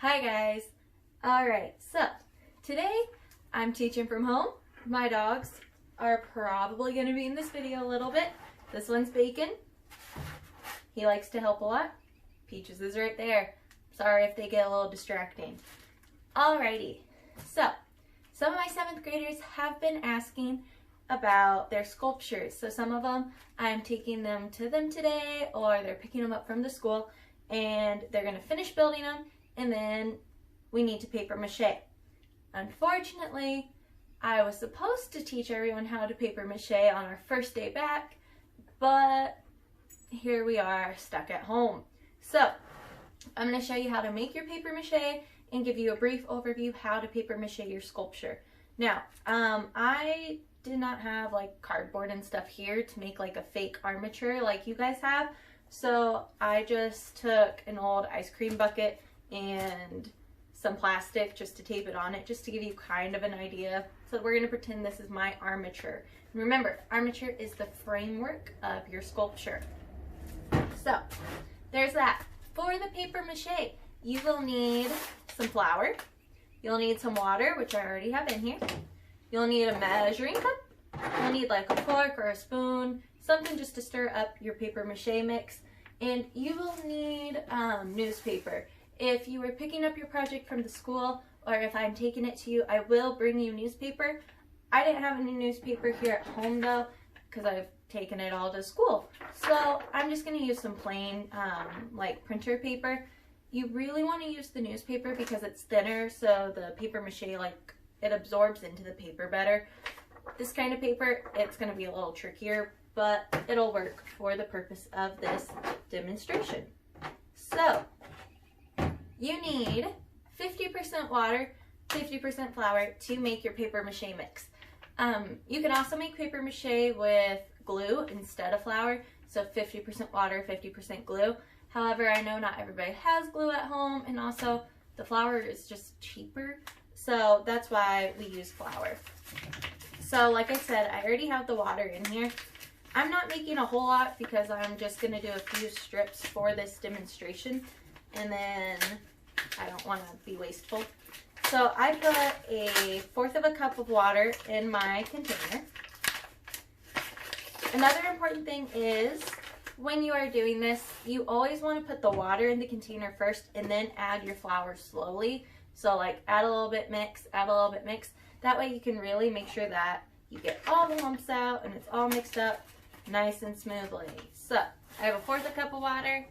Hi guys. Alright, so today I'm teaching from home. My dogs are probably going to be in this video a little bit. This one's Bacon. He likes to help a lot. Peaches is right there. Sorry if they get a little distracting. Alrighty, so some of my 7th graders have been asking about their sculptures. So some of them I'm taking them to them today, or they're picking them up from the school and they're going to finish building them, and then we need to paper mache. Unfortunately, I was supposed to teach everyone how to paper mache on our first day back, but here we are stuck at home. So I'm going to show you how to make your paper mache and give you a brief overview how to paper mache your sculpture. Now, I did not have like cardboard and stuff here to make like a fake armature like you guys have. So I just took an old ice cream bucket and some plastic just to tape it on it, just to give you kind of an idea. So we're going to pretend this is my armature. And remember, armature is the framework of your sculpture. So there's that. For the paper mache, you will need some flour. You'll need some water, which I already have in here. You'll need a measuring cup. You'll need like a fork or a spoon, something just to stir up your paper mache mix. And you will need newspaper. If you were picking up your project from the school, or if I'm taking it to you, I will bring you newspaper. I didn't have any newspaper here at home though, because I've taken it all to school. So I'm just going to use some plain like printer paper. You really want to use the newspaper because it's thinner, so the paper mache, like, it absorbs into the paper better. This kind of paper, it's going to be a little trickier, but it'll work for the purpose of this demonstration. So you need 50% water, 50% flour to make your paper mache mix. You can also make paper mache with glue instead of flour, so 50% water, 50% glue. However, I know not everybody has glue at home, and also the flour is just cheaper, so that's why we use flour. So like I said, I already have the water in here. I'm not making a whole lot because I'm just going to do a few strips for this demonstration, and then I don't want to be wasteful. So I put a 1/4 of a cup of water in my container. Another important thing is, when you are doing this, you always want to put the water in the container first and then add your flour slowly. So like add a little bit mix, add a little bit mix. That way you can really make sure that you get all the lumps out and it's all mixed up nice and smoothly. So I have a 1/4 a cup of water.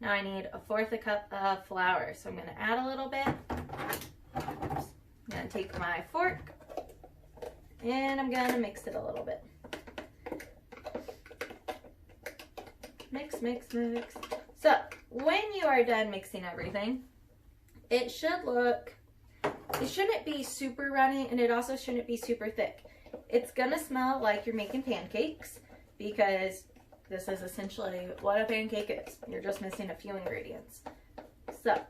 Now I need a 1/4 a cup of flour. So I'm going to add a little bit. Oops. I'm going to take my fork and I'm going to mix it a little bit. Mix, mix, mix. So when you are done mixing everything, it shouldn't be super runny, and it also shouldn't be super thick. It's gonna smell like you're making pancakes, because this is essentially what a pancake is. You're just missing a few ingredients. So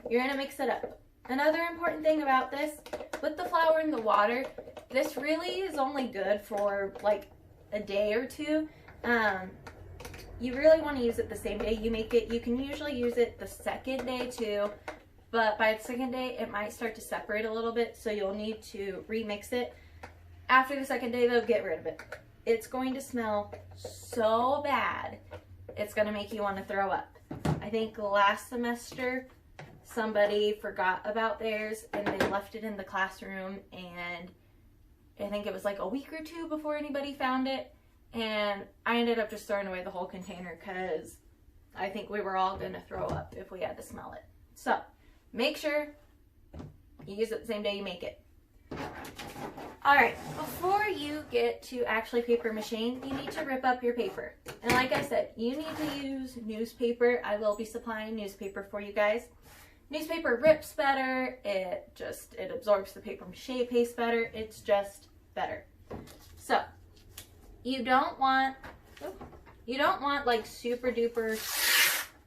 you're gonna mix it up. Another important thing about this, with the flour and the water, this really is only good for like a day or two. You really want to use it the same day you make it. You can usually use it the second day too, but by the second day it might start to separate a little bit, so you'll need to remix it. After the second day though, get rid of it. It's going to smell so bad, it's going to make you want to throw up. I think last semester somebody forgot about theirs and they left it in the classroom, and I think it was like a week or two before anybody found it. And I ended up just throwing away the whole container because I think we were all going to throw up if we had to smell it. So make sure you use it the same day you make it. Alright, before you get to actually paper macheing, you need to rip up your paper. And like I said, you need to use newspaper. I will be supplying newspaper for you guys. Newspaper rips better. It absorbs the paper mache paste better. It's just better. So you don't want like super duper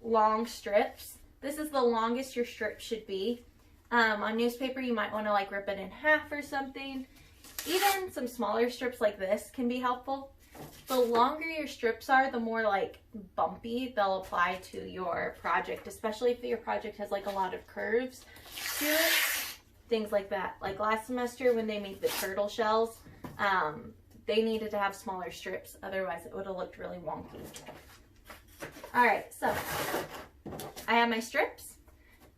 long strips. This is the longest your strip should be. On newspaper, you might want to like rip it in half or something. Even some smaller strips like this can be helpful. The longer your strips are, the more like bumpy they'll apply to your project, especially if your project has like a lot of curves to it, things like that. Like last semester when they made the turtle shells, they needed to have smaller strips, otherwise it would have looked really wonky. All right, so I have my strips.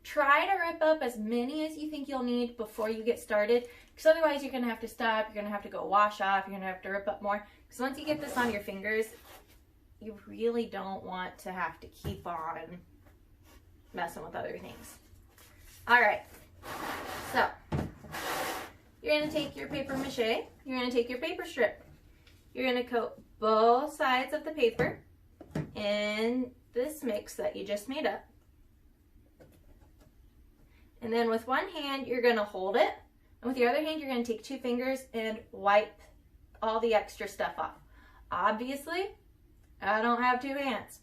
Try to rip up as many as you think you'll need before you get started, because otherwise you're gonna have to stop, you're gonna have to go wash off, you're gonna have to rip up more. Because once you get this on your fingers, you really don't want to have to keep on messing with other things. All right, so you're gonna take your paper mache, you're gonna take your paper strip, you're gonna coat both sides of the paper in this mix that you just made up. And then with one hand, you're gonna hold it, and with your other hand, you're gonna take 2 fingers and wipe all the extra stuff off. Obviously, I don't have 2 hands,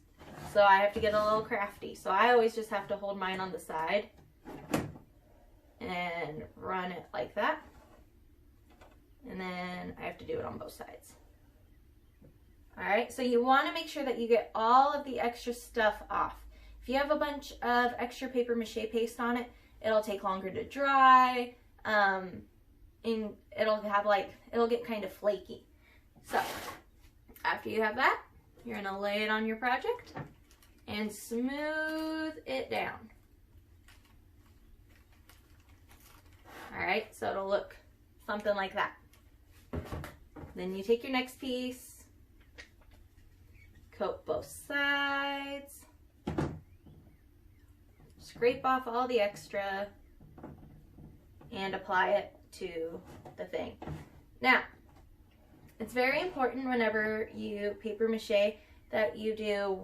so I have to get a little crafty. So I always just have to hold mine on the side and run it like that. And then I have to do it on both sides. All right, so you want to make sure that you get all of the extra stuff off. If you have a bunch of extra paper mache paste on it, it'll take longer to dry, and it'll get kind of flaky. So after you have that, you're gonna lay it on your project and smooth it down. All right, so it'll look something like that. Then you take your next piece, coat both sides, scrape off all the extra, and apply it to the thing. Now, it's very important whenever you paper mache that you do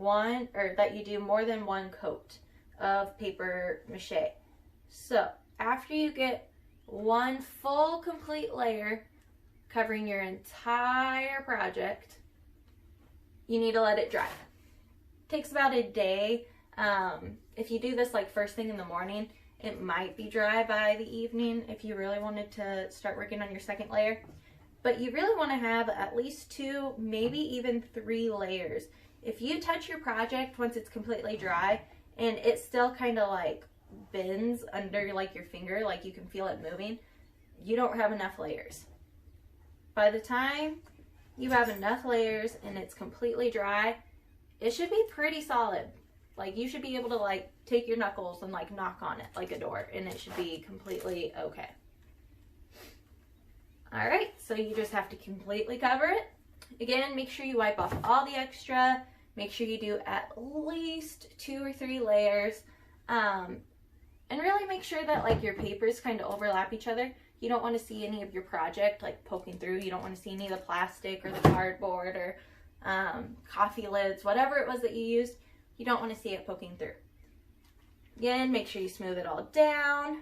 more than one coat of paper mache. So after you get one full complete layer covering your entire project, you need to let it dry. It takes about a day. If you do this like first thing in the morning, it might be dry by the evening if you really wanted to start working on your second layer. But you really want to have at least 2, maybe even 3 layers. If you touch your project once it's completely dry and it still kind of like bends under like your finger, like you can feel it moving, you don't have enough layers. By the time you have enough layers and it's completely dry, it should be pretty solid. Like you should be able to like take your knuckles and like knock on it like a door and it should be completely okay. All right, so you just have to completely cover it. Again, make sure you wipe off all the extra. Make sure you do at least 2 or 3 layers. And really make sure that like your papers kind of overlap each other. You don't want to see any of your project like poking through. You don't want to see any of the plastic or the cardboard or coffee lids, whatever it was that you used. You don't want to see it poking through. Again, make sure you smooth it all down.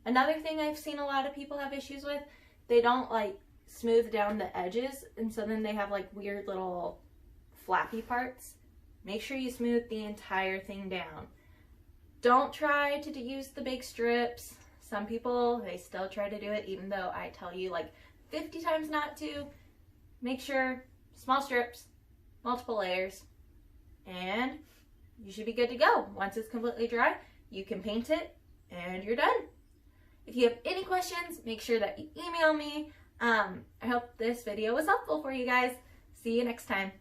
Another thing I've seen a lot of people have issues with, they don't like smooth down the edges, and so then they have like weird little flappy parts. Make sure you smooth the entire thing down. Don't try to use the big strips. Some people, they still try to do it even though I tell you like 50 times not to. Make sure, small strips, multiple layers, and you should be good to go. Once it's completely dry, you can paint it and you're done. If you have any questions, make sure that you email me. I hope this video was helpful for you guys. See you next time.